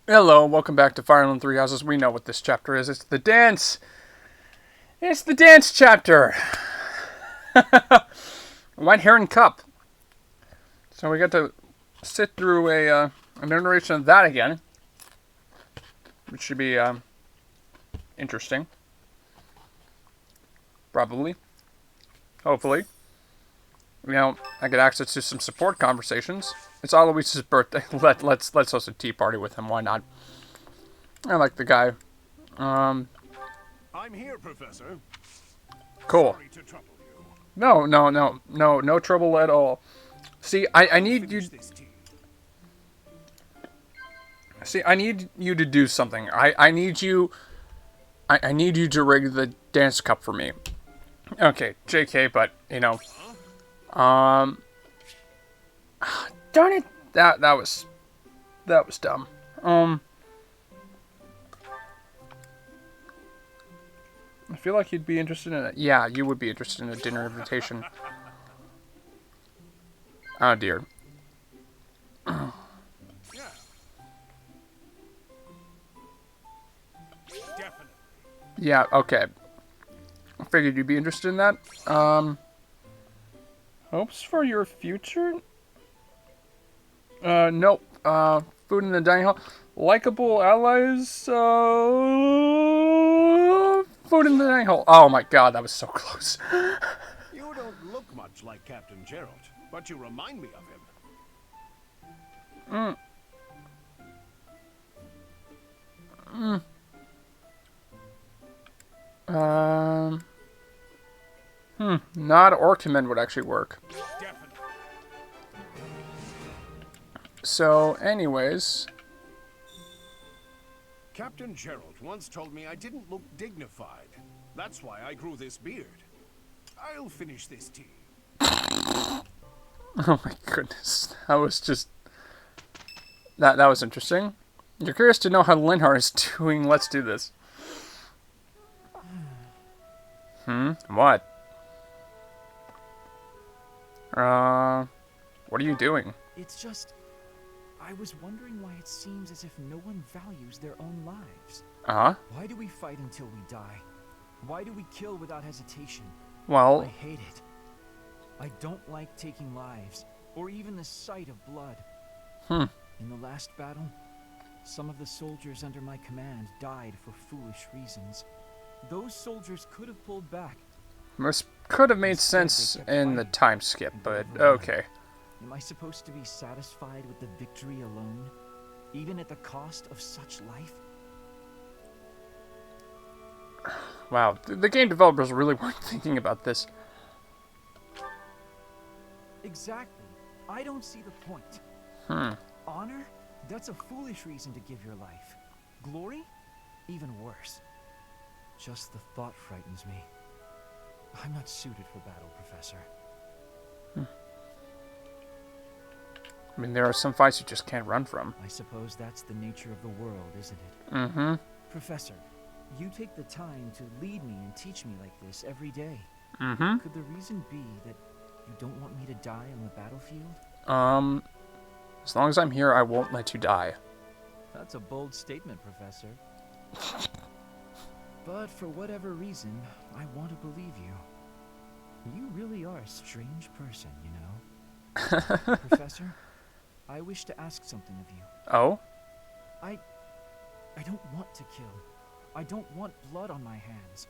Hello, welcome back to Fire Emblem Three Houses. We know what this chapter is. It's the dance. It's the dance chapter. White Heron Cup. So we got to sit through a narration of that again, which should be interesting. Probably. Hopefully. You know, I get access to some support conversations. It's Aloysius' birthday. Let's host a tea party with him. Why not? I like the guy. I'm here, Professor. Cool. Sorry to trouble you. No trouble at all. See, I need you. See, I need you to do something. I need you. I need you to rig the dance cup for me. Okay, JK, but you know, darn it, that was dumb. I feel like you'd be interested in it. Yeah, you would be interested in a dinner invitation. Oh dear. Yeah. Definitely. Yeah, okay. I figured you'd be interested in that. Hopes for your future? Nope. Food in the dining hall. Likeable allies, food in the dining hall. Oh my god, that was so close. You don't look much like Captain Gerald, but you remind me of him. Not Orkman would actually work. Definitely. So, anyways. Captain Gerald once told me I didn't look dignified. That's why I grew this beard. I'll finish this tea. Oh my goodness. That was just... That was interesting. You're curious to know how Linhart is doing. Let's do this. What? What are you doing? It's just... I was wondering why it seems as if no one values their own lives. Uh-huh. Why do we fight until we die? Why do we kill without hesitation? Well... I hate it. I don't like taking lives, or even the sight of blood. In the last battle, some of the soldiers under my command died for foolish reasons. Those soldiers could have pulled back. This could have made sense in the time skip, but okay. Am I supposed to be satisfied with the victory alone, even at the cost of such life? Wow, the game developers really weren't thinking about this. Exactly. I don't see the point. Honor? That's a foolish reason to give your life. Glory? Even worse. Just the thought frightens me. I'm not suited for battle, Professor. I mean, there are some fights you just can't run from. I suppose that's the nature of the world, isn't it? Mm-hmm. Professor, you take the time to lead me and teach me like this every day. Mm-hmm. Could the reason be that you don't want me to die on the battlefield? As long as I'm here, I won't let you die. That's a bold statement, Professor. But for whatever reason, I want to believe you. You really are a strange person, you know. Professor, I wish to ask something of you. Oh? I don't want to kill. I don't want blood on my hands.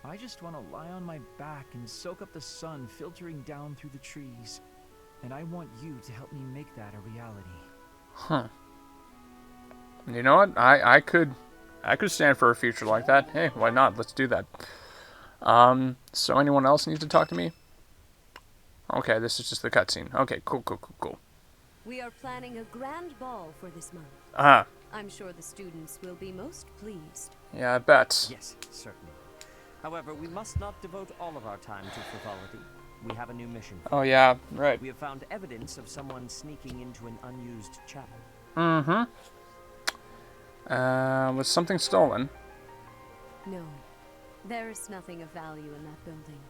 I just want to lie on my back and soak up the sun filtering down through the trees. And I want you to help me make that a reality. Huh. You know what? I could stand for a future like that. Hey, why not? Let's do that. So anyone else needs to talk to me? Okay, this is just the cutscene. Okay, cool. We are planning a grand ball for this month. Ah, I'm sure the students will be most pleased. yeah, I bet. Yes, certainly. However, we must not devote all of our time to frivolity. We have a new mission. Oh yeah, right. We have found evidence of someone sneaking into an unused chapel. Mm-hmm. Was something stolen? No, there is nothing of value in that building.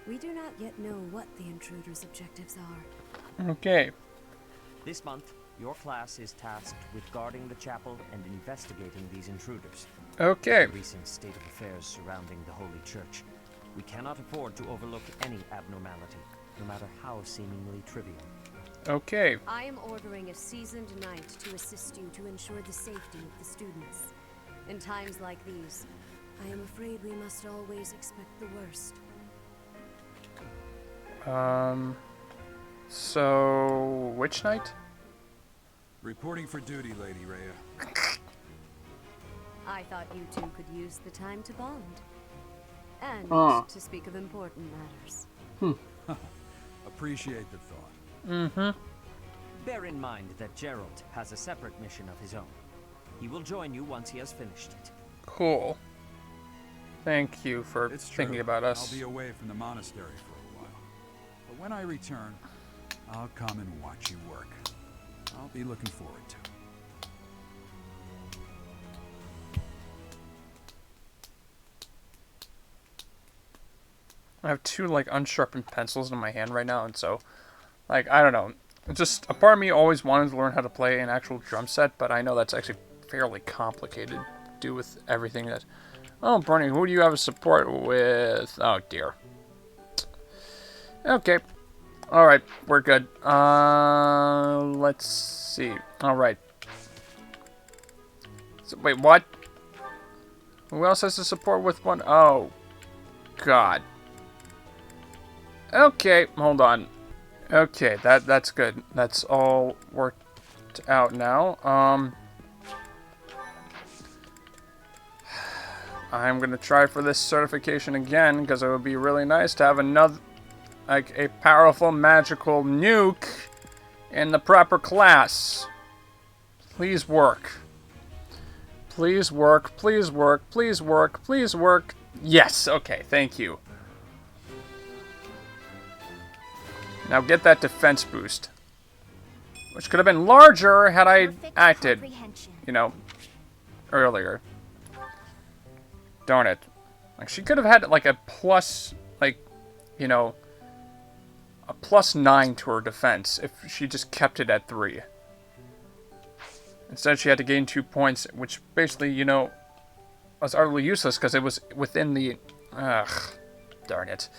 We do not yet know what the intruder's objectives are. Okay. This month, Your class is tasked with guarding the chapel and investigating these intruders. Okay. The recent state of affairs surrounding the Holy Church. We cannot afford to overlook any abnormality, no matter how seemingly trivial. Okay. I am ordering a seasoned knight to assist you to ensure the safety of the students. In times like these, I am afraid we must always expect the worst. So which knight? Reporting for duty, Lady Rhea. I thought you two could use the time to bond. And to speak of important matters. Appreciate the thought. Bear in mind that Gerald has a separate mission of his own. He will join you once he has finished it. Cool. Thank you for It's true. thinking about us. I'll be away from the monastery for a while. But when I return, I'll come and watch you work. I'll be looking forward to it. I have two like unsharpened pencils in my hand right now, and so like I don't know. Just a part of me always wanted to learn how to play an actual drum set, but I know that's actually fairly complicated to do with everything that. Oh, Bernie, who do you have a support with? Oh dear. Okay. All right, we're good. Let's see. All right. So, wait, what? Who else has a support with one? Oh, God. Okay, hold on. Okay, that's good. That's all worked out now. I'm gonna try for this certification again because it would be really nice to have another, like a powerful magical nuke in the proper class. Please work. Please work. Please work. Please work. Please work. Yes. Okay. Thank you. Now get that defense boost. Which could have been larger had I acted, you know, earlier. Darn it. Like, she could have had, like, a plus, like, you know, a +9 to her defense if she just kept it at 3. Instead, she had to gain 2 points, which basically, you know, was utterly useless because it was within the... Ugh. Darn it.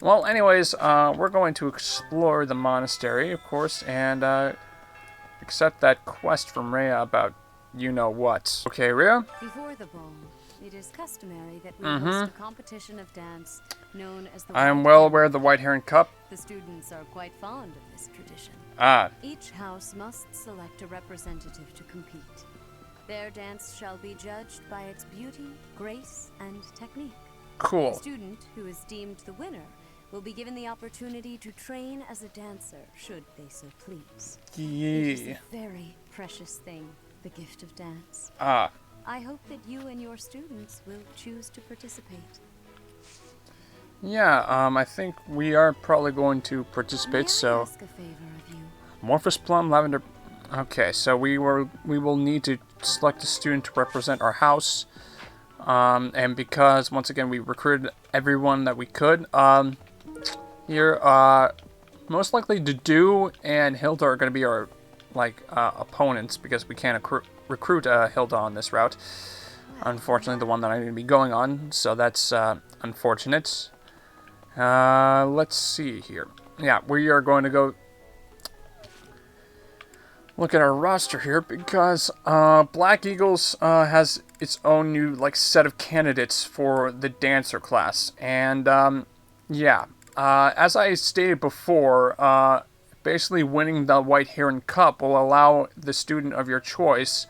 Well, anyways, we're going to explore the monastery, of course, and accept that quest from Rhea about you-know-what. Okay, Rhea? Before the ball, it is customary that we host a competition of dance known as the I am White well Heron. aware of the White Heron Cup. The students are quite fond of this tradition. Ah, Each house must select a representative to compete. Their dance shall be judged by its beauty, grace, and technique. The cool. student who is deemed the winner will be given the opportunity to train as a dancer, should they so please. It is Yeah. a very precious thing, the gift of dance. Ah, I hope that you and your students will choose to participate. yeah, I think we are probably going to participate, May I so... ask a favor of you? Amorphous plum, lavender... Okay, so we will need to select a student to represent our house. And because, once again, we recruited everyone that we could, here, most likely Dudu and Hilda are going to be our, like, opponents, because we can't recruit Hilda on this route. Unfortunately, the one that I'm going to be going on, so that's unfortunate. Let's see here. Yeah, we are going to go look at our roster here, because Black Eagles has its own new, like, set of candidates for the dancer class. And, yeah, as I stated before, basically winning the White Heron Cup will allow the student of your choice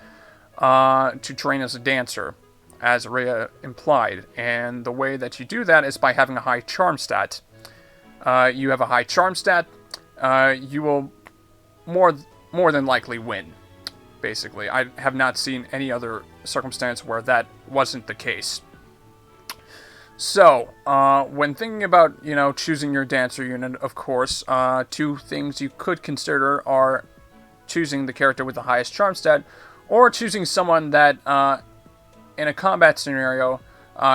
to train as a dancer, as Rhea implied. And the way that you do that is by having a high charm stat. You have a high charm stat, you will more than likely win, basically. I have not seen any other circumstance where that wasn't the case. So, when thinking about, you know, choosing your dancer unit, of course, 2 things you could consider are choosing the character with the highest charm stat, or choosing someone that, in a combat scenario,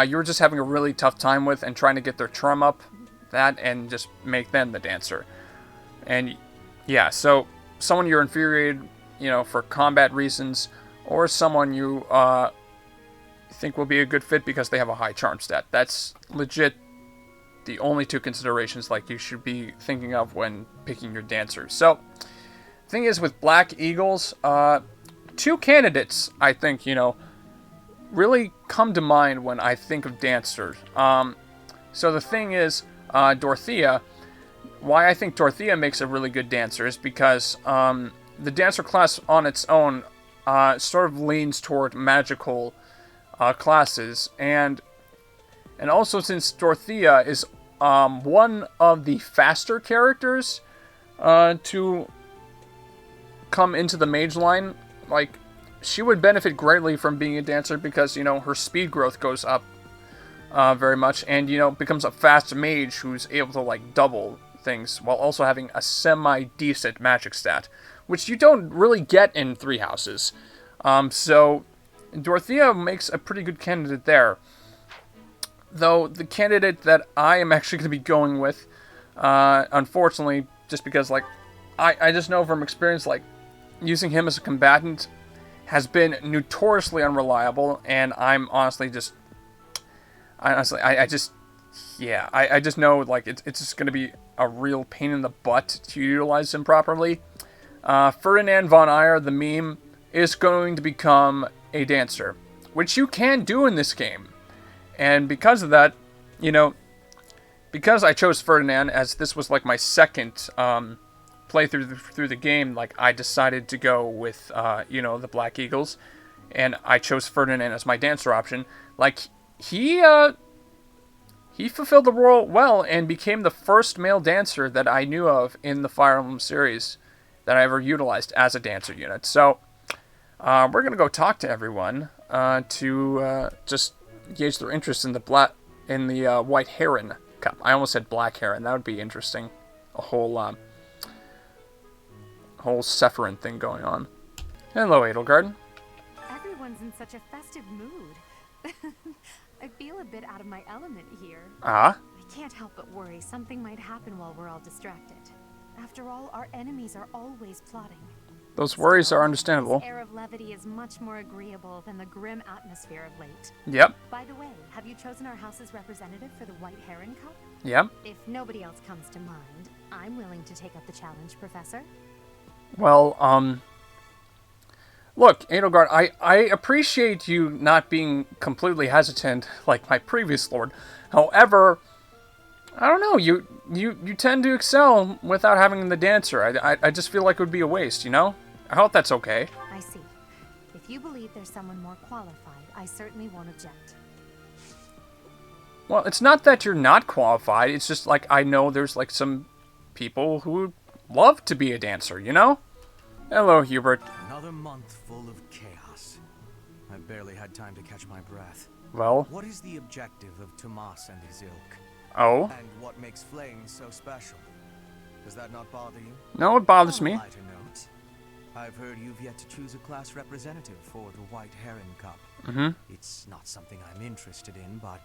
you're just having a really tough time with and trying to get their charm up, and just make them the dancer. And, yeah, so... someone you're infuriated, for combat reasons, or someone you think will be a good fit because they have a high charm stat. That's legit the only two considerations you should be thinking of when picking your dancers. So, the thing is, with Black Eagles, two candidates, I think, really come to mind when I think of dancers. So the thing is, Dorothea, why I think Dorothea makes a really good dancer is because the dancer class on its own sort of leans toward magical classes, and also since Dorothea is one of the faster characters to come into the mage line, she would benefit greatly from being a dancer because, her speed growth goes up very much, and, becomes a fast mage who's able to, double things while also having a semi-decent magic stat, which you don't really get in Three Houses. So Dorothea makes a pretty good candidate there. Though the candidate that I am actually going to be going with, unfortunately, just because, I just know from experience, using him as a combatant has been notoriously unreliable, and I'm honestly just... I just know, it's just going to be a real pain in the butt to utilize him properly. Ferdinand von Aegir, the meme, is going to become a dancer, which you can do in this game. And because of that, because I chose Ferdinand, as this was, my second playthrough through the game, I decided to go with, the Black Eagles, and I chose Ferdinand as my dancer option. He fulfilled the role well and became the first male dancer that I knew of in the Fire Emblem series that I ever utilized as a dancer unit. So, we're going to go talk to everyone to just gauge their interest in the White Heron Cup. I almost said Black Heron. That would be interesting. A whole Sephirin thing going on. Hello, Edelgard. Everyone's in such a festive mood. I feel a bit out of my element here. Ah? I can't help but worry something might happen while we're all distracted. After all, our enemies are always plotting. Those worries are understandable. This air of levity is much more agreeable than the grim atmosphere of late. Yep. By the way, have you chosen our house's representative for the White Heron Cup? Yep. If nobody else comes to mind, I'm willing to take up the challenge, Professor. Well, look, Edelgard, I appreciate you not being completely hesitant like my previous lord. However, I don't know, you tend to excel without having the dancer. I just feel like it would be a waste, I hope that's okay. I see. If you believe there's someone more qualified, I certainly won't object. Well, it's not that you're not qualified, it's just I know there's some people who would love to be a dancer, Hello, Hubert. Another month full of chaos. I barely had time to catch my breath. Well? What is the objective of Tomas and his ilk? Oh? And what makes Flames so special? Does that not bother you? No, it bothers me. On a lighter note, I've heard you've yet to choose a class representative for the White Heron Cup. Mm-hmm. It's not something I'm interested in, but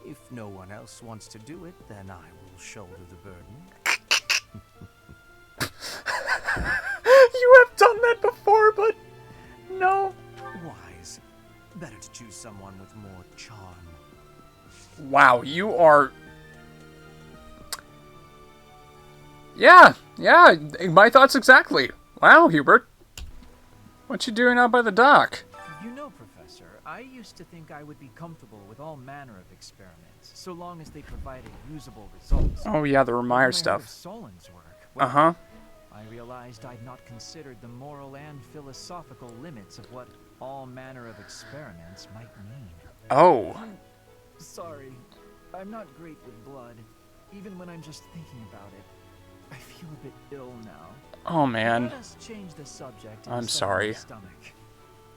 if no one else wants to do it, then I will shoulder the burden. You have done that before, but no. Wise. Better to choose someone with more charm. Wow, you are... Yeah, my thoughts exactly. Wow, Hubert. What you doing out by the dock? Professor, I used to think I would be comfortable with all manner of experiments, so long as they provided usable results. Oh yeah, the Remire stuff. Solon's work. Well, Uh-huh. I realized I'd not considered the moral and philosophical limits of what all manner of experiments might mean. Oh. Sorry, I'm not great with blood. Even when I'm just thinking about it, I feel a bit ill now. Oh man. Let us change the subject. I'm instead of sorry. my stomach.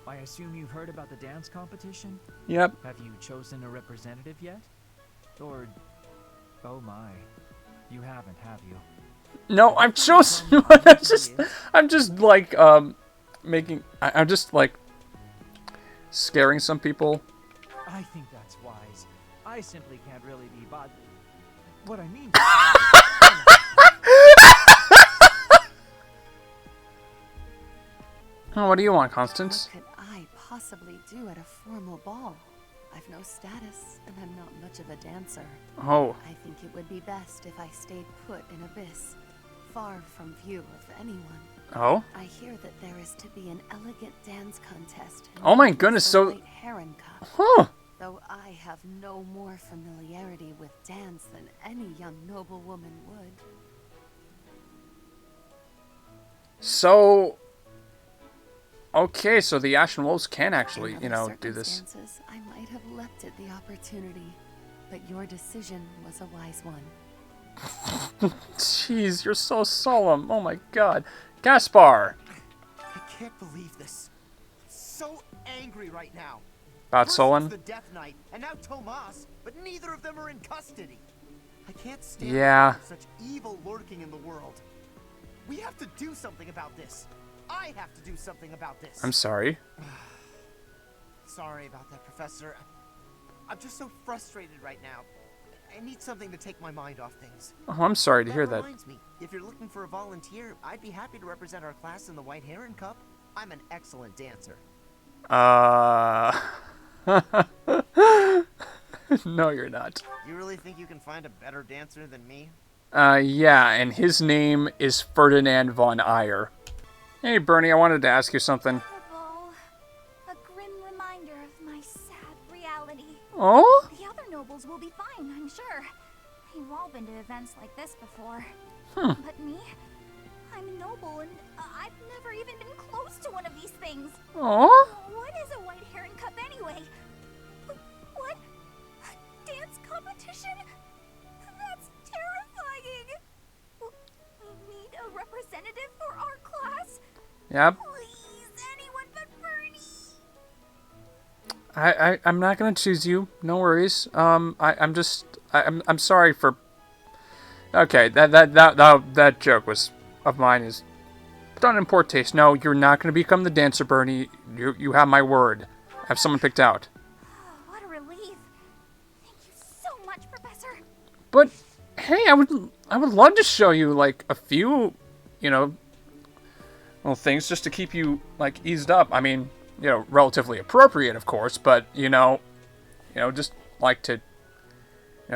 I assume you've heard about the dance competition? Yep. Have you chosen a representative yet? Or... oh my. You haven't, have you? No, I'm chosen. I'm just like, making... I'm just like... scaring some people. I think that's wise. I simply can't really be bothered. What I mean... Oh, what do you want, What Constance? could I possibly do at a formal ball? I've no status, and I'm not much of a dancer. Oh. I think it would be best if I stayed put in Abyss, far from view of anyone. Oh? I hear that there is to be an elegant dance contest. Oh my known as goodness, the so... White Heron Cup. Huh. Though I have no more familiarity with dance than any young noblewoman would. So... Okay, so the Ashen Wolves can actually, In you other know, do this. circumstances, I might have leapt at the opportunity, but your decision was a wise one. Jeez, you're so solemn. Oh my god. Gaspar! I can't believe this. I'm so angry right now. About First Solon? it's the Death Knight, and now Tomas, but neither of them are in custody. I can't stand Yeah. such evil lurking in the world. We have to do something about this. I have to do something about this. I'm sorry. Sorry about that, Professor. I'm just so frustrated right now. I need something to take my mind off things. Oh, I'm sorry to hear that. Reminds me, if you're looking for a volunteer, I'd be happy to represent our class in the White Heron Cup. I'm an excellent dancer. No, you're not. You really think you can find a better dancer than me? Yeah, and his name is Ferdinand von Aegir. Hey, Bernie, I wanted to ask you something. The ball. A grim reminder of my sad reality. Oh? The other nobles will be fine, I'm sure. They've all been to events like this before. Hmm. But me? I'm a noble and I've never even been close to one of these things. Oh? What is a White Heron Cup anyway? What? A dance competition? That's terrifying. We need a representative for our class? Yep. Please, anyone but Bernie. I'm not gonna choose you. No worries. I'm sorry for. Okay, that joke was of mine is done in poor taste. No, you're not gonna become the dancer, Bernie. You have my word. I have someone picked out. What a relief. Thank you so much, Professor. But hey, I would love to show you like a few, you know, little things just to keep you like eased up. I mean, you know, relatively appropriate, of course, but you know, just like to,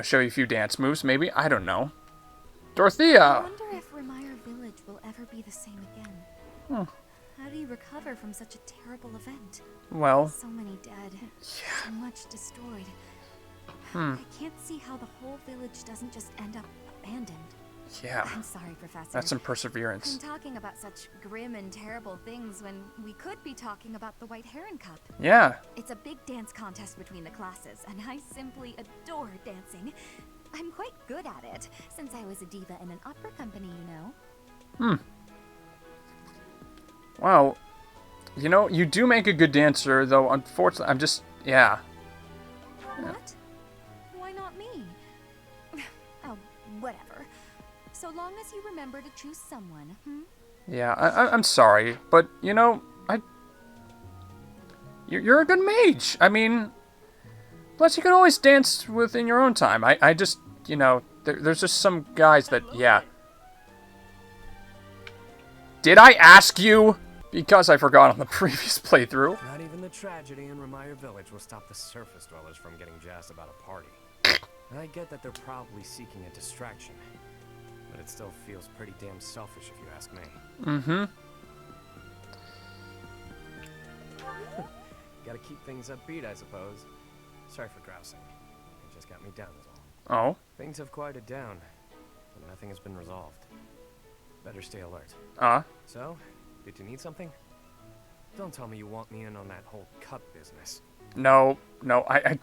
show you a few dance moves. Maybe, I don't know. I Dorothea. wonder if Remire Village will ever be the same again. Hmm. How do you recover from such a terrible event? Well, So many dead. So much destroyed. Hmm. I can't see how the whole village doesn't just end up abandoned. yeah, I'm sorry, Professor. that's some I'm perseverance. talking about such grim and terrible things when we could be talking about the White Heron Cup. Yeah. It's a big dance contest between the classes, and I simply adore dancing. I'm quite good at it, since I was a diva in an opera company, you know. Well, you do make a good dancer, though. Unfortunately, yeah. What? Why not me? Oh, whatever. So long as you remember to choose someone, Yeah, I'm sorry, but you're a good mage. I mean, plus you can always dance within your own time. I just, there's just some guys that, yeah. Did I ask you? Because I forgot on the previous playthrough. Not even the tragedy in Remire Village will stop the surface dwellers from getting jazzed about a party. I get that they're probably seeking a distraction, but it still feels pretty damn selfish if you ask me. Mm-hmm. Gotta keep things upbeat, I suppose. Sorry for grousing. It just got me down is all. Oh? Things have quieted down, but nothing has been resolved. Better stay alert. So, did you need something? Don't tell me you want me in on that whole cup business. No, I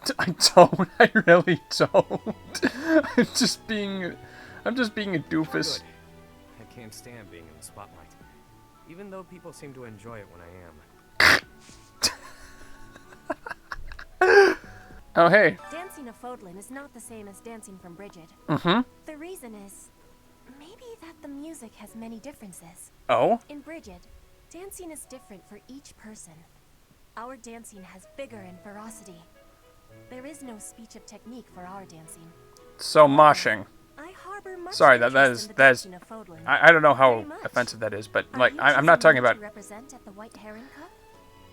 don't. I really don't. I'm just being a doofus. Good. I can't stand being in the spotlight, even though people seem to enjoy it when I am. Oh, hey. Dancing a Fodlin is not the same as dancing from Bridget. Mm-hmm. The reason is, maybe that the music has many differences. Oh? In Bridget, dancing is different for each person. Our dancing has vigor and ferocity. There is no speech of technique for our dancing. So moshing. I harbor much Sorry, that interest in the is dancing of Fodlan. I don't know how Very much. offensive that is, but Are like you I'm not talking choosing about. me to represent at the White Heron Cup,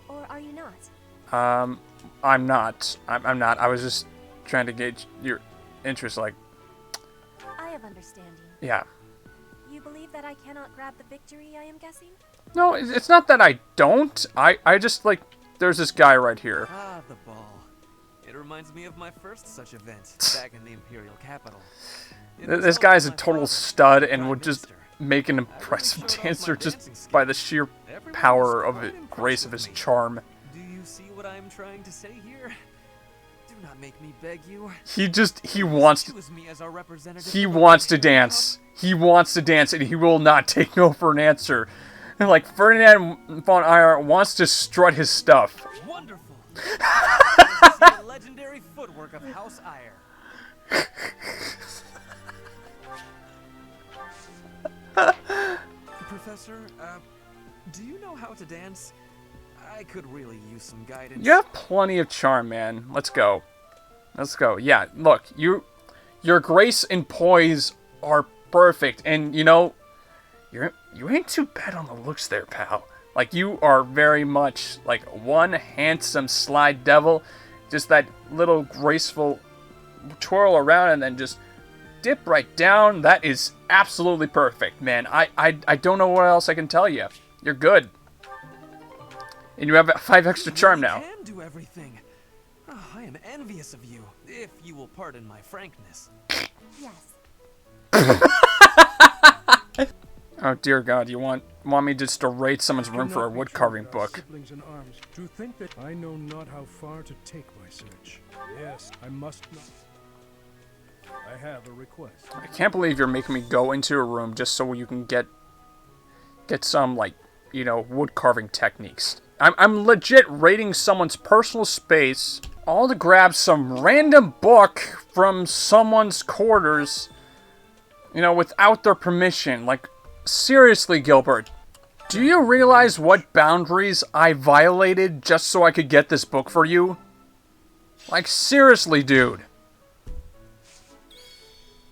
or are you not? I'm not. I'm not. I was just trying to gauge your interest. Like, I have understanding. yeah. You believe that I cannot grab the victory, I am guessing? No, it's not that I don't. I just like. There's this guy right here. Ah, the ball. It reminds me of my first such event back in the Imperial capital. This guy's a total stud and would just make an impressive dancer just by the sheer power of it, grace of his charm. Do you see what I'm trying to say here? Do not make me beg you. He wants Choose me as our representative. he wants to dance. He wants to dance and he will not take no for an answer. And like Ferdinand von Aegir wants to strut his stuff. Wonderful. I see the legendary footwork of House Aegir. Professor, do you know how to dance? I could really use some guidance. You have plenty of charm, man. Let's go. Let's go. Yeah, look, your grace and poise are perfect, and you know, you ain't too bad on the looks there, pal. Like, you are very much like one handsome sly devil, just that little graceful twirl around and then just dip right down. That is absolutely perfect, man. I don't know what else I can tell you. You're good. And you have 5 extra charm now. You can do everything. Oh, I am envious of you, if you will pardon my frankness. Yes. Oh dear God, you want me just to raid someone's room for a wood carving book? Siblings in arms. To think that I know not how far to take my search. Yes, I must not. I have a request. I can't believe you're making me go into a room just so you can get some, like, you know, wood carving techniques. I'm legit raiding someone's personal space, all to grab some random book from someone's quarters, you know, without their permission. Like, seriously, Gilbert, do you realize what boundaries I violated just so I could get this book for you? Like, seriously, dude.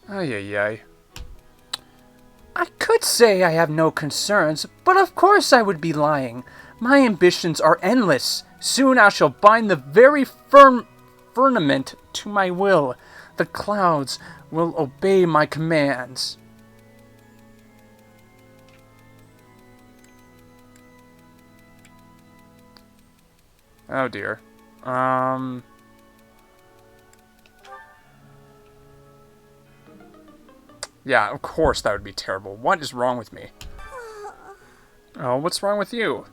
Ay, ay, ay. I could say I have no concerns, but of course I would be lying. My ambitions are endless. Soon I shall bind the very firmament to my will. The clouds will obey my commands. Oh dear. Yeah, of course that would be terrible. What is wrong with me? Oh, what's wrong with you?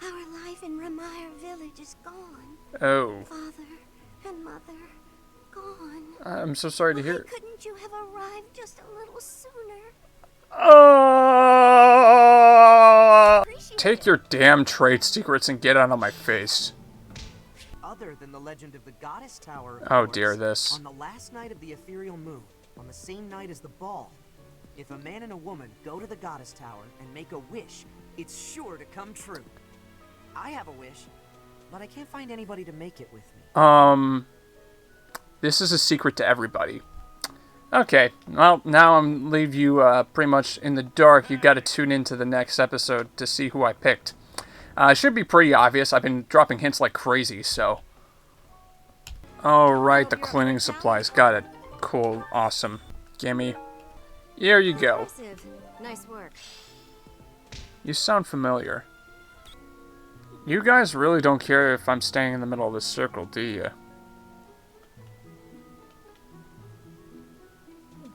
Our life in Ramire village is gone. Oh. Father and mother, gone. I'm so sorry to hear. Couldn't you have arrived just a little sooner? Take your damn trade secrets and get out of my face. Other than the legend of the Goddess Tower, of Oh course, dear, this. on the last night of the ethereal moon, on the same night as the ball, if a man and a woman go to the Goddess Tower and make a wish, it's sure to come true. I have a wish, but I can't find anybody to make it with me. This is a secret to everybody. Okay, well, now I'm leave you pretty much in the dark. You got to tune into the next episode to see who I picked. It should be pretty obvious. I've been dropping hints like crazy, so. Oh, right, the cleaning supplies. Got it. Cool, awesome. Gimme. Here you go. Impressive. Nice work. You sound familiar. You guys really don't care if I'm staying in the middle of this circle, do you?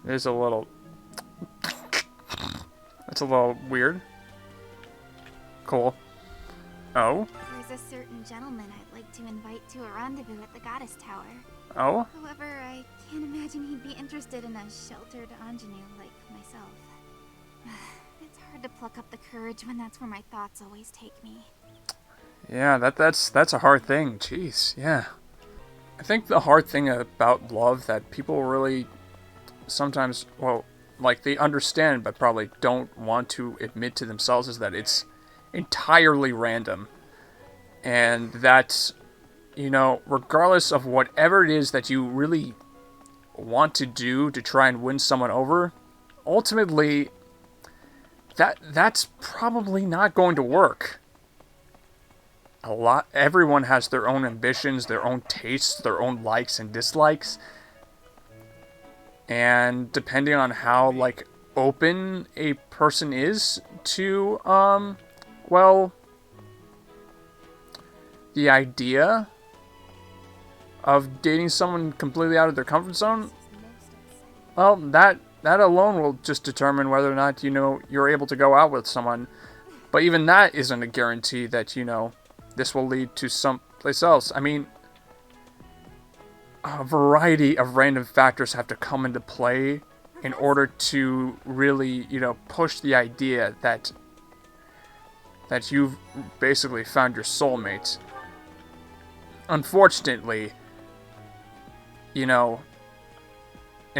It is a little... That's a little weird. Cool. Oh? There's a certain gentleman I'd like to invite to a rendezvous at the Goddess Tower. Oh? However, I can't imagine he'd be interested in a sheltered ingenue like myself. It's hard to pluck up the courage when that's where my thoughts always take me. Yeah, that's a hard thing. Jeez, yeah. I think the hard thing about love that people really sometimes, well, like they understand but probably don't want to admit to themselves is that it's entirely random. And that, you know, regardless of whatever it is that you really want to do to try and win someone over, ultimately, that's probably not going to work. Everyone has their own ambitions, their own tastes, their own likes and dislikes. And depending on how, like, open a person is to, well, the idea of dating someone completely out of their comfort zone, well, that alone will just determine whether or not, you're able to go out with someone. But even that isn't a guarantee that, this will lead to someplace else. I mean, a variety of random factors have to come into play in order to really, push the idea that you've basically found your soulmate. Unfortunately, in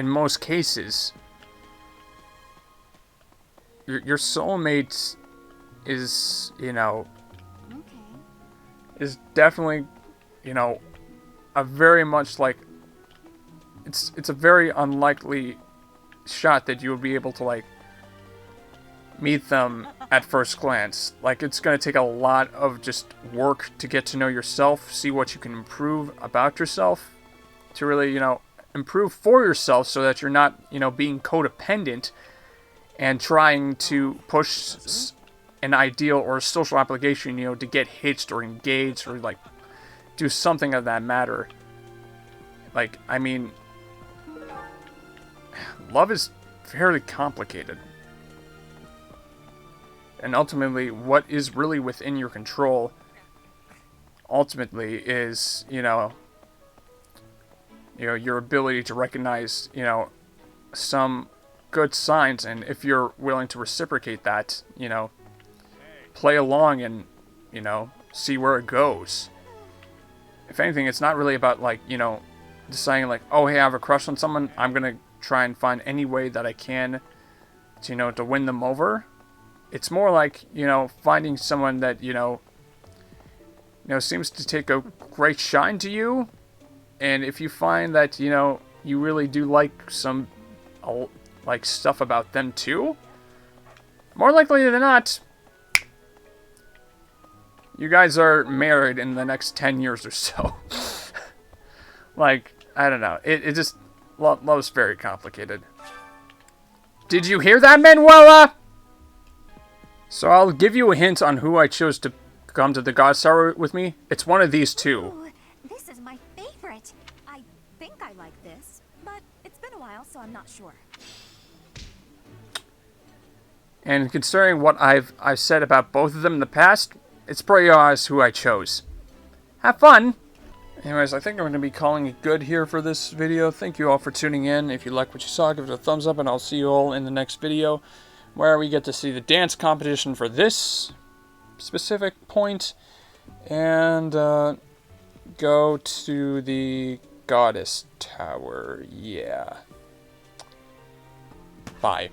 most cases, your soulmate is, is definitely, a very much like, it's a very unlikely shot that you will be able to, like, meet them at first glance. Like, it's going to take a lot of just work to get to know yourself, see what you can improve about yourself, to really, improve for yourself so that you're not, being codependent and trying to push an ideal or a social obligation, to get hitched or engaged or, like, do something of that matter. Like, I mean, love is fairly complicated. And ultimately, what is really within your control, ultimately, is, your ability to recognize, some good signs, and if you're willing to reciprocate that, play along and, see where it goes. If anything, it's not really about, like, deciding, like, oh, hey, I have a crush on someone, I'm gonna try and find any way that I can to, to win them over. It's more like, finding someone that, seems to take a great shine to you, and if you find that, you really do like some, like, stuff about them too, more likely than not, you guys are married in the next 10 years or so. Like, I don't know. It just... Love's very complicated. Did you hear that, Manuela? So I'll give you a hint on who I chose to come to the God's Tower with me. It's one of these two. Ooh, this is my favorite. I think I like this, but it's been a while, so I'm not sure. And considering what I've said about both of them in the past, it's pretty obvious who I chose. Have fun! Anyways, I think I'm going to be calling it good here for this video. Thank you all for tuning in. If you like what you saw, give it a thumbs up, and I'll see you all in the next video, where we get to see the dance competition for this specific point, and go to the Goddess Tower. Yeah. Bye.